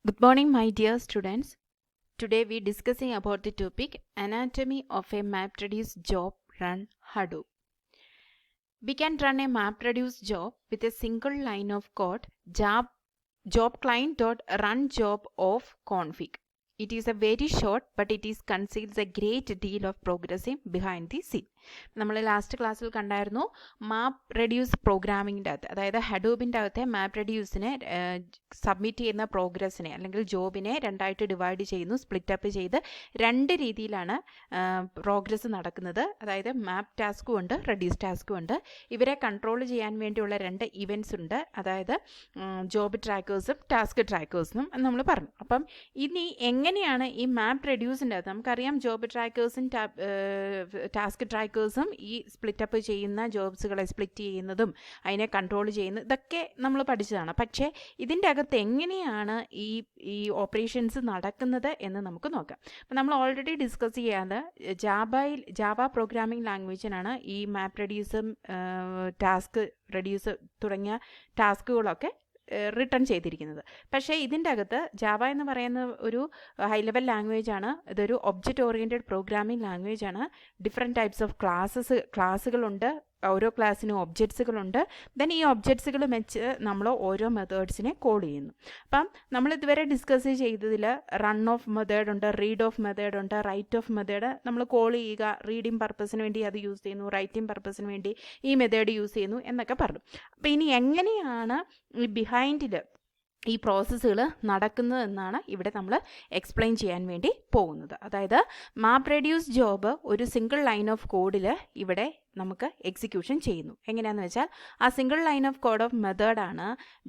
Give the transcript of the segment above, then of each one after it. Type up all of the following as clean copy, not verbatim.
Good morning, my dear students. Today we discussing about the topic anatomy of a MapReduce job run Hadoop. We can run a MapReduce job with a single line of code job client.run job of config. It is a very short, but it is conceals a great deal of progressing behind the scene. നമ്മൾ last ക്ലാസ്സിൽ കണ്ടായിരുന്നു map reduce പ്രോഗ്രാമിങ്ങിൻ്റെ അകത്ത്, അതായത് ഹഡൂബിൻ്റെ അകത്തെ മാപ്പ് റെഡ്യൂസിനെ submit ചെയ്യുന്ന പ്രോഗ്രസ്സിനെ അല്ലെങ്കിൽ ജോബിനെ രണ്ടായിട്ട് divide ചെയ്യുന്നു, സ്പ്ലിറ്റ് അപ്പ് ചെയ്ത് രണ്ട് രീതിയിലാണ് പ്രോഗ്രസ് നടക്കുന്നത്. അതായത് മാപ്പ് ടാസ്കും ഉണ്ട്, റെഡ്യൂസ് ടാസ്കും ഉണ്ട്. ഇവരെ കൺട്രോൾ ചെയ്യാൻ വേണ്ടിയുള്ള രണ്ട് ഇവൻറ്റ്സ് ഉണ്ട്, അതായത് ജോബ് ട്രാക്കേഴ്സും ടാസ്ക് ട്രാക്കേഴ്സും നമ്മൾ പറഞ്ഞു. അപ്പം ഇനി എങ്ങനെയാണ് ഈ മാപ്പ് റെഡ്യൂസിൻ്റെ അകത്ത്, നമുക്കറിയാം ജോബ് ട്രാക്കേഴ്സും ടാസ്ക് ട്രാക്കേഴ്സും ഈ സ്പ്ലിറ്റ് അപ്പ് ചെയ്യുന്ന ജോബ്സുകളെ സ്പ്ലിറ്റ് ചെയ്യുന്നതും അതിനെ കൺട്രോൾ ചെയ്യുന്നത് ഇതൊക്കെ നമ്മൾ പഠിച്ചതാണ്. പക്ഷേ ഇതിൻ്റെ അകത്ത് എങ്ങനെയാണ് ഈ ഓപ്പറേഷൻസ് നടക്കുന്നത് എന്ന് നമുക്ക് നോക്കാം. അപ്പം നമ്മൾ ഓൾറെഡി ഡിസ്കസ് ചെയ്യാതെ ജാവ പ്രോഗ്രാമിംഗ് ലാംഗ്വേജിനാണ് ഈ മാപ്പ് റെഡ്യൂസും ടാസ്ക് റെഡ്യൂസ് തുടങ്ങിയ ടാസ്കുകളൊക്കെ റിട്ടേൺ ചെയ്തിരിക്കുന്നത്. പക്ഷേ ഇതിൻ്റെ അകത്ത് ജാവ എന്ന് പറയുന്ന ഒരു ഹൈ ലെവൽ ലാംഗ്വേജ് ആണ്. ഇതൊരു ഒബ്ജക്റ്റ് ഓറിയൻറ്റഡ് പ്രോഗ്രാമിംഗ് ലാംഗ്വേജ് ആണ്. ഡിഫറെൻറ്റ് ടൈപ്സ് ഓഫ് ക്ലാസ്സുകളുണ്ട്, ഓരോ ക്ലാസ്സിനും ഒബ്ജക്ട്സുകളുണ്ട്. ദെൻ ഈ ഒബ്ജക്ട്സുകൾ വെച്ച് നമ്മൾ ഓരോ മെത്തേഡ്സിനെ കോൾ ചെയ്യുന്നു. അപ്പം നമ്മൾ ഇതുവരെ ഡിസ്കസ് ചെയ്തതിൽ റൺ ഓഫ് മെത്തേഡ് ഉണ്ട്, റീഡ് ഓഫ് മെത്തേഡ് ഉണ്ട്, റൈറ്റ് ഓഫ് മെത്തേഡ് നമ്മൾ കോൾ ചെയ്യുക, റീഡിങ് പർപ്പസിന് വേണ്ടി അത് യൂസ് ചെയ്യുന്നു, റൈറ്റിംഗ് പർപ്പസിന് വേണ്ടി ഈ മെത്തേഡ് യൂസ് ചെയ്യുന്നു എന്നൊക്കെ പറഞ്ഞു. അപ്പോൾ ഇനി എങ്ങനെയാണ് ഈ ബിഹൈൻഡിൽ ഈ പ്രോസസ്സുകൾ നടക്കുന്നത് എന്നാണ് ഇവിടെ നമ്മൾ എക്സ്പ്ലെയിൻ ചെയ്യാൻ വേണ്ടി പോകുന്നത്. അതായത് മാപ്പ് റെഡ്യൂസ് ജോബ് ഒരു സിംഗിൾ ലൈൻ ഓഫ് കോഡിൽ ഇവിടെ നമുക്ക് എക്സിക്യൂഷൻ ചെയ്യുന്നു. എങ്ങനെയാണെന്ന് വെച്ചാൽ ആ single line of code of മെത്തേഡാണ്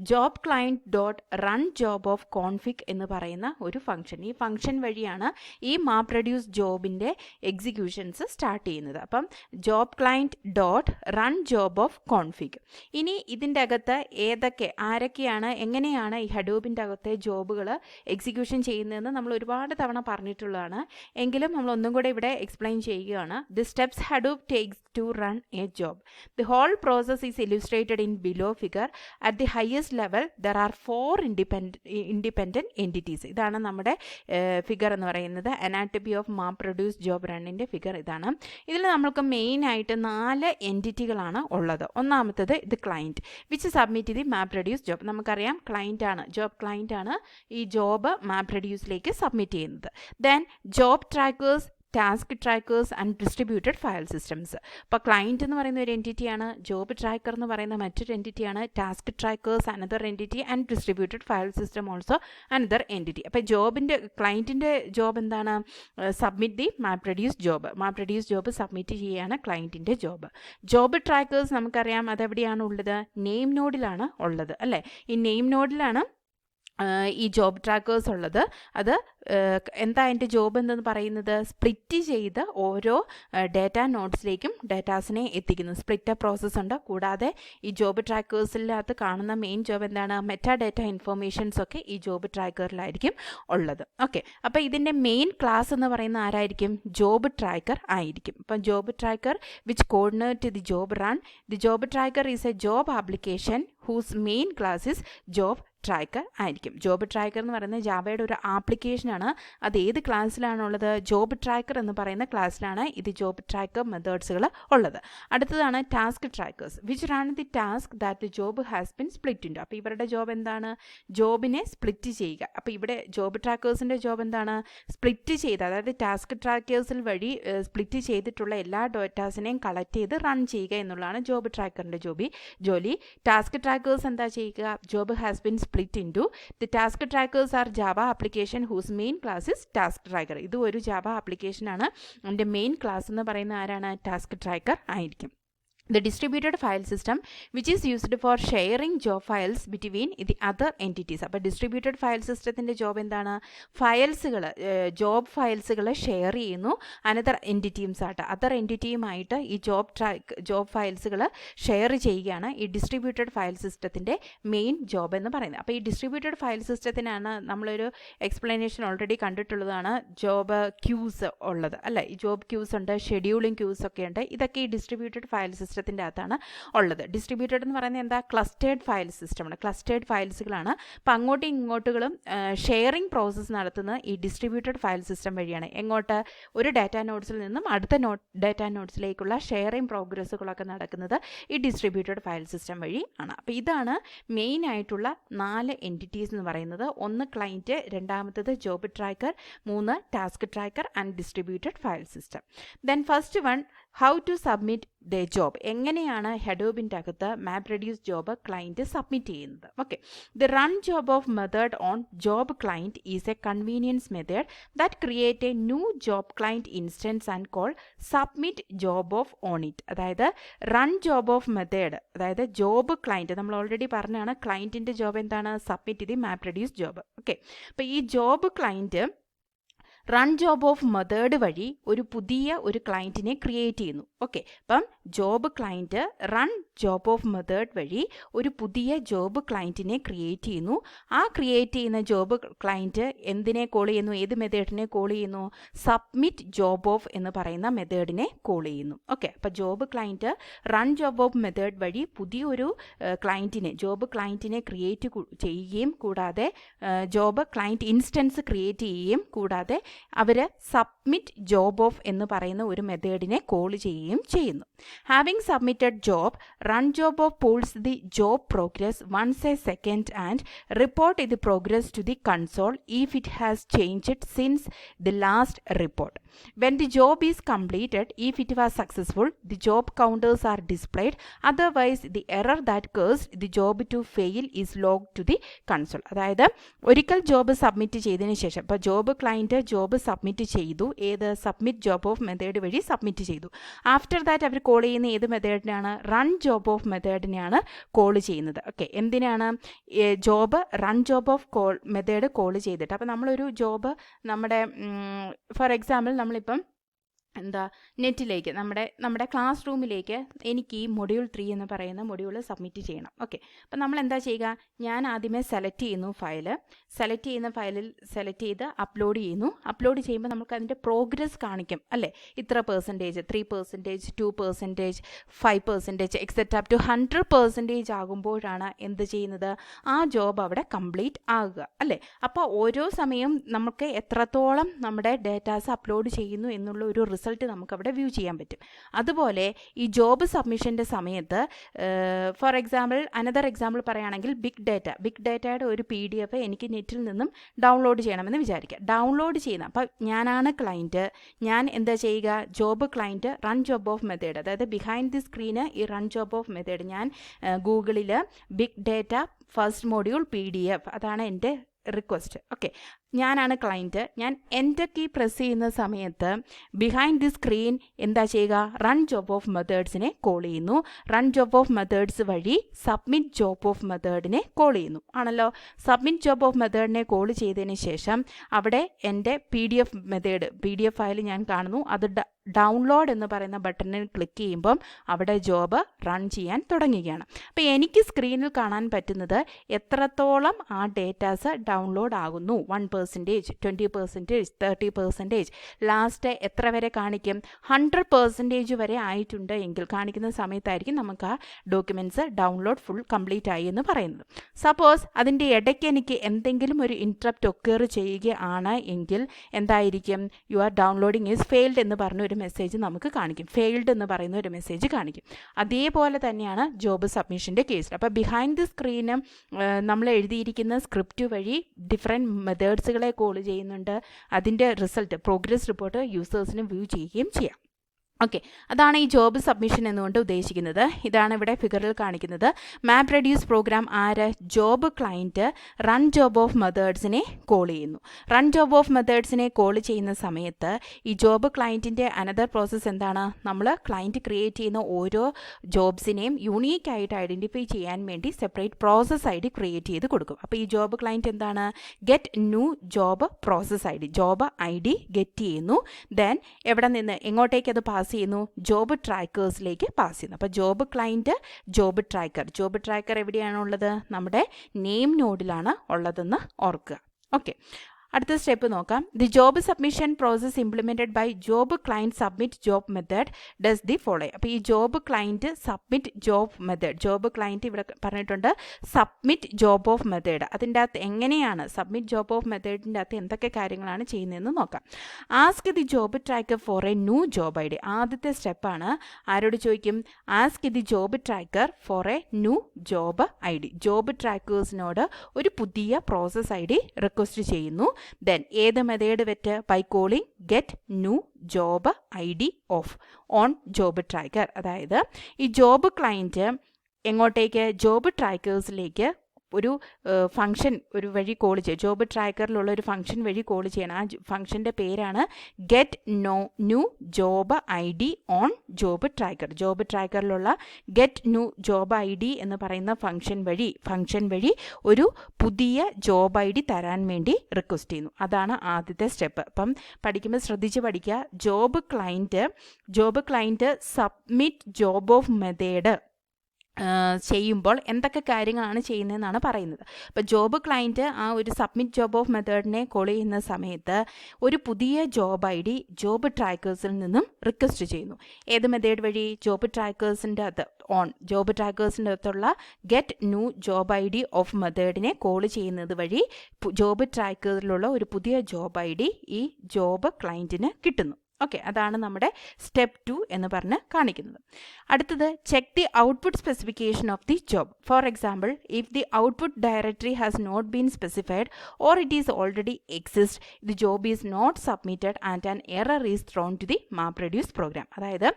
job client dot run job of config എന്ന് പറയുന്ന ഒരു ഫംഗ്ഷൻ. ഈ ഫംഗ്ഷൻ വഴിയാണ് ഈ മാപ്പ് റെഡ്യൂസ് ജോബിൻ്റെ എക്സിക്യൂഷൻസ് സ്റ്റാർട്ട് ചെയ്യുന്നത്. അപ്പം job client dot run job of config. ഇനി ഇതിൻ്റെ അകത്ത് ആരൊക്കെയാണ് എങ്ങനെയാണ് ഈ ഹഡൂബിൻ്റെ അകത്തെ ജോബുകൾ എക്സിക്യൂഷൻ ചെയ്യുന്നതെന്ന് നമ്മൾ ഒരുപാട് തവണ പറഞ്ഞിട്ടുള്ളതാണ്. എങ്കിലും നമ്മൾ ഒന്നും കൂടെ ഇവിടെ എക്സ്പ്ലെയിൻ ചെയ്യുകയാണ്. The steps Hadoop takes to run a job. The whole process is illustrated in below figure. At the highest level there are 4 independent entities. ഇതാണ് നമ്മുടെ ഫിഗർ എന്ന് പറയുന്നത്. Anatomy of map reduce job റണ്ണിൻ്റെ figure ഇതാണ്. ഇതിൽ നമ്മൾക്ക് മെയിനായിട്ട് 4 എൻറ്റിറ്റികളാണ് ഉള്ളത്. ഒന്നാമത്തത് ഇത് client which submit the map reduce job. നമുക്കറിയാം ജോബ് ക്ലയൻറ്റ് ആണ് ഈ ജോബ് മാപ്പ് റെഡ്യൂസിലേക്ക് സബ്മിറ്റ് ചെയ്യുന്നത്. Then job trackers, task trackers and distributed file systems. അപ്പോൾ ക്ലയൻറ്റ് എന്ന് പറയുന്ന ഒരു എൻറ്റിറ്റിയാണ്, ജോബ് ട്രാക്കർ എന്ന് പറയുന്ന മറ്റൊരു എൻറ്റിറ്റിയാണ്, task trackers another entity and distributed file system also another entity. അപ്പോൾ ക്ലയൻറ്റിൻ്റെ ജോബ് എന്താണ്? Submit the map reduce job submit ചെയ്യുകയാണ് ക്ലയൻറ്റിൻ്റെ ജോബ്. ജോബ് ട്രാക്കേഴ്സ് നമുക്കറിയാം അതെവിടെയാണ് ഉള്ളത്? നെയിം നോഡിലാണ് ഉള്ളത് അല്ലേ? ഈ നെയിം നോഡിലാണ് ഈ ജോബ് ട്രാക്കേഴ്സ് ഉള്ളത്. അത് എന്താ അതിൻ്റെ ജോബ് എന്തെന്ന് പറയുന്നത്? സ്പ്ലിറ്റ് ചെയ്ത് ഓരോ ഡേറ്റ നോഡ്സിലേക്കും ഡേറ്റാസിനെ എത്തിക്കുന്നു. സ്പ്ലിറ്റ് പ്രോസസ്സ് ഉണ്ട്. കൂടാതെ ഈ ജോബ് ട്രാക്കേഴ്സിനകത്ത് കാണുന്ന മെയിൻ ജോബ് എന്താണ്? മെറ്റാ ഡേറ്റ ഇൻഫോർമേഷൻസ് ഒക്കെ ഈ ജോബ് ട്രാക്കറിലായിരിക്കും ഉള്ളത്. ഓക്കെ, അപ്പോൾ ഇതിൻ്റെ മെയിൻ ക്ലാസ് എന്ന് പറയുന്ന ആരായിരിക്കും? ജോബ് ട്രാക്കർ ആയിരിക്കും. അപ്പം job tracker which coordinate the job run. The job tracker is a job application whose main class is job tracker ആയിരിക്കും. ജോബ് ട്രാക്കർ എന്ന് പറയുന്നത് ജാവയുടെ ഒരു ആപ്ലിക്കേഷനാണ്. അത് ഏത് ക്ലാസ്സിലാണുള്ളത്? ജോബ് ട്രാക്കർ എന്ന് പറയുന്ന ക്ലാസ്സിലാണ് ഇത് ജോബ് ട്രാക്കർ മെത്തേഡ്സുകൾ ഉള്ളത്. അടുത്തതാണ് task trackers which run the task that the job has been split into. അപ്പോൾ ഇവരുടെ ജോബ് എന്താണ്? ജോബിനെ സ്പ്ലിറ്റ് ചെയ്യുക. അപ്പോൾ ഇവിടെ ജോബ് ട്രാക്കേഴ്സിൻ്റെ ജോബ് എന്താണ്? സ്പ്ലിറ്റ് ചെയ്ത്, അതായത് ടാസ്ക് ട്രാക്കേഴ്സിൽ വഴി സ്പ്ലിറ്റ് ചെയ്തിട്ടുള്ള എല്ലാ ഡേറ്റാസിനെയും കളക്ട് ചെയ്ത് റൺ ചെയ്യുക എന്നുള്ളതാണ് ജോബ് ട്രാക്കറിൻ്റെ ജോലി. ടാസ്ക് ട്രാക്കേഴ്സ് എന്താ ചെയ്യുക? Job has been split into the task trackers are Java application whose main class is task tracker. ഇത് ഒരു Java application ആണ്. അതിൻ്റെ മെയിൻ ക്ലാസ് എന്ന് പറയുന്ന ആരാണ്? ടാസ്ക് ട്രാക്കർ ആയിരിക്കും. The distributed file system which is used for sharing job files between the other entities. അപ്പോൾ distributed file സിസ്റ്റത്തിൻ്റെ ജോബ് എന്താണ്? ജോബ് ഫയൽസുകൾ ഷെയർ ചെയ്യുന്നു അനദർ എൻറ്റിറ്റീംസായിട്ട്. അതർ എൻറ്റിറ്റിയുമായിട്ട് ഈ ജോബ് ഫയൽസുകൾ ഷെയർ ചെയ്യുകയാണ് ഈ ഡിസ്ട്രിബ്യൂട്ടഡ് ഫയൽ സിസ്റ്റത്തിൻ്റെ മെയിൻ ജോബ് എന്ന് പറയുന്നത്. അപ്പോൾ ഈ ഡിസ്ട്രിബ്യൂട്ടഡ് ഫയൽ സിസ്റ്റത്തിനാണ് നമ്മളൊരു എക്സ്പ്ലനേഷൻ ഓൾറെഡി കണ്ടിട്ടുള്ളതാണ്, ജോബ് ക്യൂസ് ഉള്ളത് അല്ലേ? ഈ ജോബ് ക്യൂസ് ഉണ്ട്, ഷെഡ്യൂളിംഗ് ക്യൂസ് ഒക്കെ ഉണ്ട്. ഇതൊക്കെ ഈ ഡിസ്ട്രിബ്യൂട്ടഡ് ഫയൽ സിസ്റ്റം സിസ്റ്റത്തിൻ്റെ അകത്താണ് ഉള്ളത്. ഡിസ്ട്രിബ്യൂട്ടഡ് എന്ന് പറയുന്നത് എന്താ? ക്ലസ്റ്റേർഡ് ഫയൽ സിസ്റ്റമാണ്. ക്ലസ്റ്റേർഡ് ഫയൽസുകളാണ്. അപ്പോൾ അങ്ങോട്ടും ഇങ്ങോട്ടുകളും ഷെയറിംഗ് പ്രോസസ്സ് നടത്തുന്നത് ഈ ഡിസ്ട്രിബ്യൂട്ടഡ് ഫയൽ സിസ്റ്റം വഴിയാണ്. എങ്ങോട്ട്? ഒരു ഡാറ്റാ നോഡ്സിൽ നിന്നും അടുത്ത ഡാറ്റാ നോഡ്സിലേക്കുള്ള ഷെയറിംഗ് പ്രോഗ്രസ്സുകളൊക്കെ നടക്കുന്നത് ഈ ഡിസ്ട്രിബ്യൂട്ടഡ് ഫയൽ സിസ്റ്റം വഴി ആണ്. അപ്പോൾ ഇതാണ് മെയിൻ ആയിട്ടുള്ള 4 എൻറ്റിറ്റീസ് എന്ന് പറയുന്നത്. ഒന്ന് ക്ലയൻറ്റ്, രണ്ടാമത്തത് job tracker, 3 task tracker and distributed file system. Then first one, how to submit the job. എങ്ങനെയാണ് ഹഡൂപ്പിൻ്റെ അകത്ത് map reduce job client submit ചെയ്യുന്നത്? Okay, the run job of method on job client is a convenience method that create a new job client instance and call submit job of on it. അതായത് run job of method, അതായത് job client, നമ്മൾ already പറഞ്ഞാണ് ക്ലയൻറ്റിൻ്റെ job എന്താണ്? Submit the map reduce job. Okay, അപ്പോൾ ഈ job client run job of method വഴി ഒരു പുതിയ ഒരു ക്ലയൻറ്റിനെ ക്രിയേറ്റ് ചെയ്യുന്നു. ഓക്കെ, അപ്പം job client run job of method വഴി ഒരു പുതിയ ജോബ് ക്ലയൻറ്റിനെ ക്രിയേറ്റ് ചെയ്യുന്നു. ആ ക്രിയേറ്റ് ചെയ്യുന്ന ജോബ് ക്ലയൻറ്റ് എന്തിനെ കോൾ ചെയ്യുന്നു? ഏത് മെത്തേഡിനെ കോൾ ചെയ്യുന്നു? സബ്മിറ്റ് ജോബ് ഓഫ് എന്ന് പറയുന്ന മെത്തേഡിനെ കോൾ ചെയ്യുന്നു. ഓക്കെ, അപ്പോൾ job client run job of method വഴി പുതിയൊരു ക്ലയൻറ്റിനെ, ജോബ് ക്ലയൻറ്റിനെ ക്രിയേറ്റ് ചെയ്യുകയും കൂടാതെ ജോബ് ക്ലയൻറ്റ് ഇൻസ്റ്റൻസ് ക്രിയേറ്റ് ചെയ്യുകയും കൂടാതെ അവർ സബ്മിറ്റ് ജോബ് ഓഫ് എന്ന് പറയുന്ന ഒരു മെത്തേഡിനെ കോൾ ചെയ്യുകയും ചെയ്യുന്നു. Having submitted job, run job of pools the job progress once a second and report the progress to the console if it has changed since the last report. When the job is completed, if it was successful, the job counters are displayed. Otherwise, the error that caused the job to fail is logged to the console. അതായത് ഒരിക്കൽ job submit ചെയ്തതിന് ശേഷം, ഇപ്പോൾ job client job submit ചെയ്തു, ഏത്? Submit job of method വഴി submit ചെയ്തു. After that our call ചെയ്യുന്ന ഏത് മെത്തേഡിനാണ്? റൺ ജോബ് ഓഫ് മെത്തേഡിനെയാണ് കോൾ ചെയ്യുന്നത്. ഓക്കെ, എന്തിനാണ്? Job run job of method call ചെയ്തിട്ട്. അപ്പോൾ നമ്മളൊരു ജോബ് നമ്മുടെ ഫോർ എക്സാമ്പിൾ നമ്മളിപ്പം എന്താ നെറ്റിലേക്ക് നമ്മുടെ ക്ലാസ് റൂമിലേക്ക് എനിക്ക് ഈ മൊഡ്യൂൾ 3 എന്ന് പറയുന്ന മൊഡ്യൂൾ സബ്മിറ്റ് ചെയ്യണം. ഓക്കെ, അപ്പം നമ്മൾ എന്താ ചെയ്യുക? ഞാൻ ആദ്യമേ സെലക്ട് ചെയ്യുന്നു ഫയല്. സെലക്ട് ചെയ്യുന്ന ഫയലിൽ സെലക്ട് ചെയ്ത് അപ്ലോഡ് ചെയ്യുന്നു. അപ്ലോഡ് ചെയ്യുമ്പോൾ നമുക്ക് അതിൻ്റെ പ്രോഗ്രസ് കാണിക്കും അല്ലേ? ഇത്ര %, 3%, 2%, 5%, എക്സെട്ര അപ് ടു 100% ആകുമ്പോഴാണ് എന്ത് ചെയ്യുന്നത്? ആ ജോബ് അവിടെ കംപ്ലീറ്റ് ആകുക അല്ലേ? അപ്പോൾ ഓരോ സമയം നമുക്ക് എത്രത്തോളം നമ്മുടെ ഡേറ്റാസ് അപ്ലോഡ് ചെയ്യുന്നു എന്നുള്ള ഒരു റിസൾട്ട് നമുക്കവിടെ വ്യൂ ചെയ്യാൻ പറ്റും. അതുപോലെ ഈ ജോബ് സബ്മിഷൻ്റെ സമയത്ത് ഫോർ എക്സാമ്പിൾ അനദർ എക്സാമ്പിൾ പറയുകയാണെങ്കിൽ ബിഗ് ഡേറ്റയുടെ ഒരു PDF എനിക്ക് നെറ്റിൽ നിന്നും ഡൗൺലോഡ് ചെയ്യണമെന്ന് വിചാരിക്കുക. ഡൗൺലോഡ് ചെയ്യുന്ന, അപ്പോൾ ഞാനാണ് ക്ലയൻറ്റ്, ഞാൻ എന്താ ചെയ്യുക? Job client run job of method, അതായത് ബിഹൈൻഡ് ദി സ്ക്രീന് ഈ റൺ ജോബ് ഓഫ് മെത്തേഡ് ഞാൻ ഗൂഗിളിൽ big data first module PDF, അതാണ് എൻ്റെ റിക്വസ്റ്റ്. ഓക്കെ, ഞാനാണ് ക്ലയൻറ്റ്. ഞാൻ എൻ്റർ കീ പ്രസ് ചെയ്യുന്ന സമയത്ത് ബിഹൈൻഡ് ദി സ്ക്രീൻ എന്താ ചെയ്യുക? റൺ ജോബ് ഓഫ് മെത്തേഡ്സിനെ കോൾ ചെയ്യുന്നു. റൺ ജോബ് ഓഫ് മെത്തേഡ്സ് വഴി സബ്മിറ്റ് ജോബ് ഓഫ് മെത്തേഡിനെ കോൾ ചെയ്യുന്നു ആണല്ലോ. സബ്മിറ്റ് ജോബ് ഓഫ് മെത്തേഡിനെ കോൾ ചെയ്തതിന് ശേഷം അവിടെ എൻ്റെ PDF ഫയൽ ഞാൻ കാണുന്നു. അത് ഡൗൺലോഡ് എന്ന് പറയുന്ന ബട്ടണിൽ ക്ലിക്ക് ചെയ്യുമ്പം അവിടെ ജോബ് റൺ ചെയ്യാൻ തുടങ്ങുകയാണ്. അപ്പോൾ എനിക്ക് സ്ക്രീനിൽ കാണാൻ പറ്റുന്നത് എത്രത്തോളം ആ ഡേറ്റാസ് ഡൗൺലോഡ് ആകുന്നു. 1%, 20%, 30%, ലാസ്റ്റ് എത്ര വരെ കാണിക്കും? 100% വരെ ആയിട്ടുണ്ട് എങ്കിൽ കാണിക്കുന്ന സമയത്തായിരിക്കും നമുക്ക് ആ ഡോക്യുമെൻറ്റ്സ് ഡൗൺലോഡ് ഫുൾ കംപ്ലീറ്റ് ആയി എന്ന് പറയുന്നത്. സപ്പോസ് അതിൻ്റെ ഇടയ്ക്ക് എനിക്ക് എന്തെങ്കിലും ഒരു ഇൻട്രപ്റ്റ് ഒക്കേർ ചെയ്യുകയാണ് എങ്കിൽ എന്തായിരിക്കും? യുവർ ഡൗൺലോഡിങ് ഈസ് ഫെയിൽഡ് എന്ന് പറഞ്ഞ ഒരു മെസ്സേജ് നമുക്ക് കാണിക്കും. ഫെയിൽഡ് എന്ന് പറയുന്ന ഒരു മെസ്സേജ് കാണിക്കും. അതേപോലെ തന്നെയാണ് ജോബ് സബ്മിഷൻ്റെ കേസിൽ. അപ്പോൾ ബിഹൈൻഡ് ദി സ്ക്രീന് നമ്മൾ എഴുതിയിരിക്കുന്ന സ്ക്രിപ്റ്റ് വഴി ഡിഫറെൻറ്റ് മെത്തേഡ്സുകളെ കോൾ ചെയ്യുന്നുണ്ട്. അതിൻ്റെ റിസൾട്ട് പ്രോഗ്രസ് റിപ്പോർട്ട് യൂസേഴ്സിന് വ്യൂ ചെയ്യുകയും ചെയ്യാം. ഓക്കെ, അതാണ് ഈ ജോബ് സബ്മിഷൻ എന്നുകൊണ്ട് ഉദ്ദേശിക്കുന്നത്. ഇതാണ് ഇവിടെ ഫിഗറിൽ കാണിക്കുന്നത്. മാപ്പ് റെഡ്യൂസ് പ്രോഗ്രാം ആര്? Job client run job of മെത്തേഡ്സിനെ കോൾ ചെയ്യുന്നു. റൺ ജോബ് ഓഫ് മെത്തേഡ്സിനെ കോൾ ചെയ്യുന്ന സമയത്ത് ഈ ജോബ് ക്ലയൻറ്റിൻ്റെ അനദർ പ്രോസസ്സ് എന്താണ്? നമ്മൾ ക്ലയൻറ്റ് ക്രിയേറ്റ് ചെയ്യുന്ന ഓരോ ജോബ്സിനെയും യൂണീക്കായിട്ട് ഐഡൻറ്റിഫൈ ചെയ്യാൻ വേണ്ടി സെപ്പറേറ്റ് പ്രോസസ് ID ക്രിയേറ്റ് ചെയ്ത് കൊടുക്കും. അപ്പോൾ ഈ ജോബ് ക്ലയൻറ്റ് എന്താണ്? Get new job process ID, job ID get ചെയ്യുന്നു. ദെൻ എവിടെ നിന്ന് എങ്ങോട്ടേക്ക് അത് പാസ് ചെയ്യുന്നു? ജോബ് ട്രാക്കേഴ്സിലേക്ക് പാസ് ചെയ്യുന്നു. അപ്പോൾ ജോബ് ക്ലയൻറ്റ് ജോബ് ട്രാക്കർ എവിടെയാണുള്ളത്? നമ്മുടെ നെയിം നോഡിലാണ് ഉള്ളതെന്ന് ഓർക്കുക. ഓക്കെ, അടുത്ത സ്റ്റെപ്പ് നോക്കാം. The job submission process implemented by job client submit job method does the follow. അപ്പോൾ ഈ job client submit job method, job client ഇവിടെ പറഞ്ഞിട്ടുണ്ട് സബ്മിറ്റ് ജോബ് ഓഫ് മെത്തേഡ്. അതിൻ്റെ അകത്ത് എങ്ങനെയാണ് സബ്മിറ്റ് ജോബ് ഓഫ് മെത്തേഡിൻ്റെ അകത്ത് എന്തൊക്കെ കാര്യങ്ങളാണ് ചെയ്യുന്നതെന്ന് നോക്കാം. Ask the job tracker for a new job I D. ആദ്യത്തെ സ്റ്റെപ്പാണ്. ആരോട് ചോദിക്കും? Ask the job tracker for a new job I D. Job ട്രാക്കേഴ്സിനോട് ഒരു പുതിയ പ്രോസസ് ഐ ഡി റിക്വസ്റ്റ് ചെയ്യുന്നു. ദെൻ ഏത് മെത്തേഡ് വെച്ച്? By calling get new job I D of on job tracker. അതായത് ഈ ജോബ് ക്ലയൻറ്റ് എങ്ങോട്ടേക്ക്? ജോബ് ട്രാക്കേഴ്സിലേക്ക് ഒരു ഫംഗ്ഷൻ ഒരു വഴി കോൾ ചെയ്യുക. ജോബ് ട്രാക്കറിലുള്ള ഒരു ഫംഗ്ഷൻ വഴി കോൾ ചെയ്യണം. ആ ഫംഗ്ഷൻ്റെ പേരാണ് get new job I D on job tracker. Job ട്രാക്കറിലുള്ള get new job I D എന്ന് പറയുന്ന ഫംഗ്ഷൻ വഴി ഒരു പുതിയ ജോബ് ഐ ഡി തരാൻ വേണ്ടി റിക്വസ്റ്റ് ചെയ്യുന്നു. അതാണ് ആദ്യത്തെ സ്റ്റെപ്പ്. അപ്പം പഠിക്കുമ്പോൾ ശ്രദ്ധിച്ച് പഠിക്കുക. Job client submit job of method ചെയ്യുമ്പോൾ എന്തൊക്കെ കാര്യങ്ങളാണ് ചെയ്യുന്നതെന്നാണ് പറയുന്നത്. അപ്പോൾ ജോബ് ക്ലയൻറ്റ് ആ ഒരു സബ്മിറ്റ് ജോബ് ഓഫ് മെത്തേഡിനെ കോൾ ചെയ്യുന്ന സമയത്ത് ഒരു പുതിയ ജോബ് ഐ ഡി ജോബ് ട്രാക്കേഴ്സിൽ നിന്നും റിക്വസ്റ്റ് ചെയ്യുന്നു. ഏത് മെത്തേഡ് വഴി? ജോബ് ട്രാക്കേഴ്സിൻ്റെ അകത്ത് ജോബ് ട്രാക്കേഴ്സിൻ്റെ അകത്തുള്ള get new job I D of മെത്തേഡിനെ കോൾ ചെയ്യുന്നത് വഴി ജോബ് ട്രാക്കറിലുള്ള ഒരു പുതിയ ജോബ് ഐ ഡി ഈ ജോബ് ക്ലയൻറ്റിന് കിട്ടുന്നു. ഓക്കെ, അതാണ് നമ്മുടെ സ്റ്റെപ്പ് 2 എന്ന് പറഞ്ഞ് കാണിക്കുന്നത്. അടുത്തത് check the output specification of the job. For example, if the output directory has not been specified or it is already exist, the job is not submitted and an error is thrown to the map reduce program. അതായത്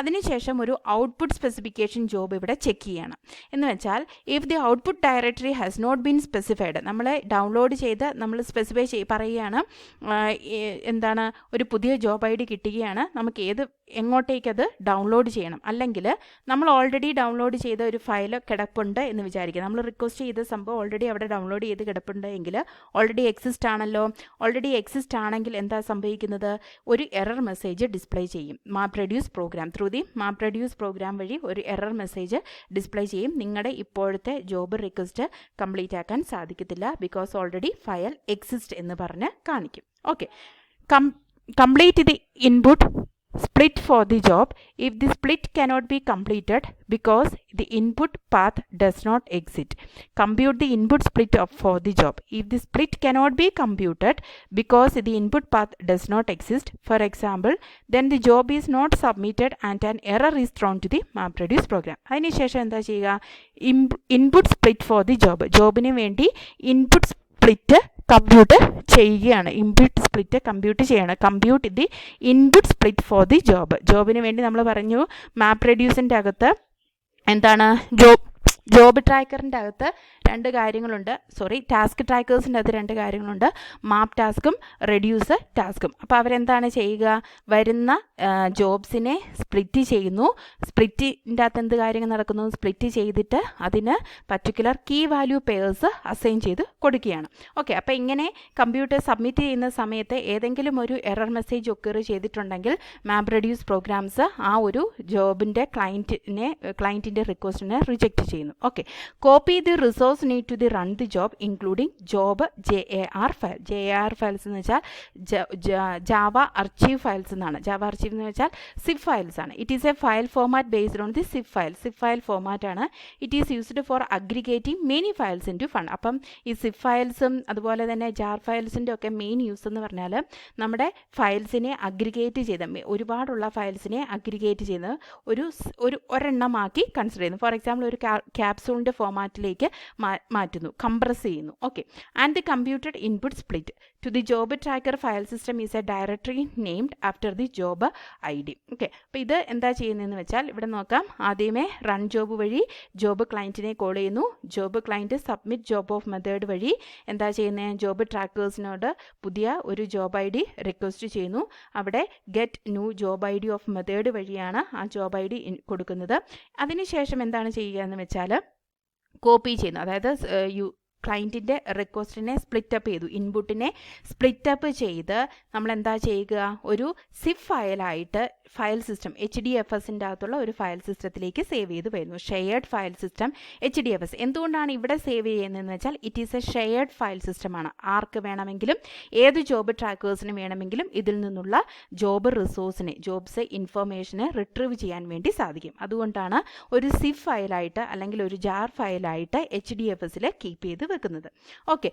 അതിനുശേഷം ഒരു output specification job ഇവിടെ check ചെയ്യണം. എന്ന് വെച്ചാൽ if the output directory has not been specified, നമ്മൾ download ചെയ്ത് നമ്മൾ സ്പെസിഫൈ പറയുകയാണ് എന്താണ്, ഒരു പുതിയ ജോബ് ഐ ഡി കിട്ടുകയാണ്, നമുക്ക് എങ്ങോട്ടേക്കത് ഡൗൺലോഡ് ചെയ്യണം. അല്ലെങ്കിൽ നമ്മൾ ഓൾറെഡി ഡൗൺലോഡ് ചെയ്ത ഒരു ഫയൽ കിടപ്പുണ്ട് എന്ന് വിചാരിക്കുക. നമ്മൾ റിക്വസ്റ്റ് ചെയ്ത സംഭവം ഓൾറെഡി അവിടെ ഡൗൺലോഡ് ചെയ്ത് കിടപ്പുണ്ട് എങ്കിൽ ഓൾറെഡി എക്സിസ്റ്റ് ആണല്ലോ. ഓൾറെഡി എക്സിസ്റ്റ് ആണെങ്കിൽ എന്താ സംഭവിക്കുന്നത്? ഒരു എറർ മെസ്സേജ് ഡിസ്പ്ലേ ചെയ്യും. Map reduce program through the map reduce program വഴി ഒരു എറർ മെസ്സേജ് ഡിസ്പ്ലേ ചെയ്യും. നിങ്ങളുടെ ഇപ്പോഴത്തെ ജോബ് റിക്വസ്റ്റ് കംപ്ലീറ്റ് ആക്കാൻ സാധിക്കത്തില്ല, ബിക്കോസ് ഓൾറെഡി ഫയൽ എക്സിസ്റ്റ് എന്ന് പറഞ്ഞ് കാണിക്കും. Okay, complete the input split for the job. If the split cannot be completed because the input path does not exist, compute the input split for the job. If the split cannot be computed because the input path does not exist, for example, then the job is not submitted and an error is thrown to the MapReduce program. അതിനുശേഷം എന്താ ചെയ്യുക? Input split for the ജോബിന് വേണ്ടി input split compute ചെയ്യുകയാണ്. Input split compute ചെയ്യണം. Compute the input split for the ജോബിന് വേണ്ടി നമ്മൾ പറഞ്ഞു മാപ്പ് റെഡ്യൂസിൻ്റെ അകത്ത് എന്താണ്, ജോബ് ട്രാക്കറിൻ്റെ അകത്ത് രണ്ട് കാര്യങ്ങളുണ്ട്. ടാസ്ക് ട്രാക്കേഴ്സിൻ്റെ അകത്ത് രണ്ട് കാര്യങ്ങളുണ്ട്, മാപ്പ് ടാസ്കും റെഡ്യൂസ് ടാസ്കും. അപ്പോൾ അവരെന്താണ് ചെയ്യുക? വരുന്ന ജോബ്സിനെ സ്പ്ലിറ്റ് ചെയ്യുന്നു. സ്പ്ലിറ്റിൻ്റെ അകത്ത് എന്ത് കാര്യങ്ങൾ നടക്കുന്നു? സ്പ്ലിറ്റ് ചെയ്തിട്ട് അതിന് particular key value pairs assign ചെയ്ത് കൊടുക്കുകയാണ്. ഓക്കെ, അപ്പോൾ ഇങ്ങനെ കമ്പ്യൂട്ടർ സബ്മിറ്റ് ചെയ്യുന്ന സമയത്ത് ഏതെങ്കിലും ഒരു എറർ മെസ്സേജ് ഒക്കർ ചെയ്തിട്ടുണ്ടെങ്കിൽ മാപ്പ് റെഡ്യൂസ് പ്രോഗ്രാംസ് ആ ഒരു ജോബിൻ്റെ ക്ലയൻറ്റിൻ്റെ റിക്വസ്റ്റിനെ റിജക്റ്റ് ചെയ്യുന്നു. Okay, copy the resource need to run the job including job JAR file. JAR files എന്ന് വെച്ചാൽ ജാവ archive files എന്നാണ്. ജാവ archive എന്ന് വെച്ചാൽ zip files ആണ്. It is a file format based on the zip file format ആണ്. It is used for aggregating many files into one. അപ്പം ഈ zip ഫയൽസും അതുപോലെ തന്നെ ജാർ ഫയൽസിൻ്റെ ഒക്കെ മെയിൻ യൂസ് എന്ന് പറഞ്ഞാൽ നമ്മുടെ ഫയൽസിനെ അഗ്രിഗേറ്റ് ചെയ്ത് ഒരുപാടുള്ള ഫയൽസിനെ അഗ്രിഗേറ്റ് ചെയ്ത് ഒരെണ്ണമാക്കി കൺസിഡർ ചെയ്യുന്നു. ഫോർ എക്സാമ്പിൾ ഒരു ക്യാപ്സൂളിൻ്റെ ഫോർമാറ്റിലേക്ക് മാറ്റുന്നു, കംപ്രസ് ചെയ്യുന്നു. Okay, and the computed input split to the job tracker file system is a directory named after the job I D. Okay, അപ്പോൾ ഇത് എന്താ ചെയ്യുന്നതെന്ന് വെച്ചാൽ ഇവിടെ നോക്കാം. ആദ്യമേ റൺ ജോബ് വഴി ജോബ് ക്ലയൻറ്റിനെ കോൾ ചെയ്യുന്നു. Job client submit job of method വഴി എന്താ ചെയ്യുന്നത്? ജോബ് ട്രാക്കേഴ്സിനോട് പുതിയ ഒരു ജോബ് ഐ ഡി റിക്വസ്റ്റ് ചെയ്യുന്നു. അവിടെ get new job I D of method വഴിയാണ് ആ ജോബ് ഐ ഡി കൊടുക്കുന്നത്. അതിനുശേഷം എന്താണ് ചെയ്യുക എന്ന് വെച്ചാൽ കോപ്പി ചെയ്യുന്നു. അതായത് ക്ലയൻറ്റിൻ്റെ റിക്വസ്റ്റിനെ സ്പ്ലിറ്റപ്പ് ചെയ്തു, ഇൻപുട്ടിനെ സ്പ്ലിറ്റപ്പ് ചെയ്ത് നമ്മൾ എന്താ ചെയ്യുക, ഒരു സിപ്പ് ഫയലായിട്ട് ഫയൽ സിസ്റ്റം HDFSൻ്റെ അകത്തുള്ള ഒരു ഫയൽ സിസ്റ്റത്തിലേക്ക് സേവ് ചെയ്ത് വരുന്നു. Shared file system HDFS. എന്തുകൊണ്ടാണ് ഇവിടെ സേവ് ചെയ്യുന്നതെന്ന് വെച്ചാൽ it is A shared file സിസ്റ്റമാണ്. ആർക്ക് വേണമെങ്കിലും ഏത് ജോബ് ട്രാക്കേഴ്സിന് വേണമെങ്കിലും ഇതിൽ നിന്നുള്ള ജോബ് റിസോഴ്സിനെ, ജോബ്സ് ഇൻഫർമേഷന് റിട്രീവ് ചെയ്യാൻ വേണ്ടി സാധിക്കും. അതുകൊണ്ടാണ് ഒരു സിപ്പ് ഫയലായിട്ട് അല്ലെങ്കിൽ ഒരു ജാർ ഫയലായിട്ട് HDFSൽ കീപ്പ് ചെയ്ത് വെക്കുന്നത്. ഓക്കെ.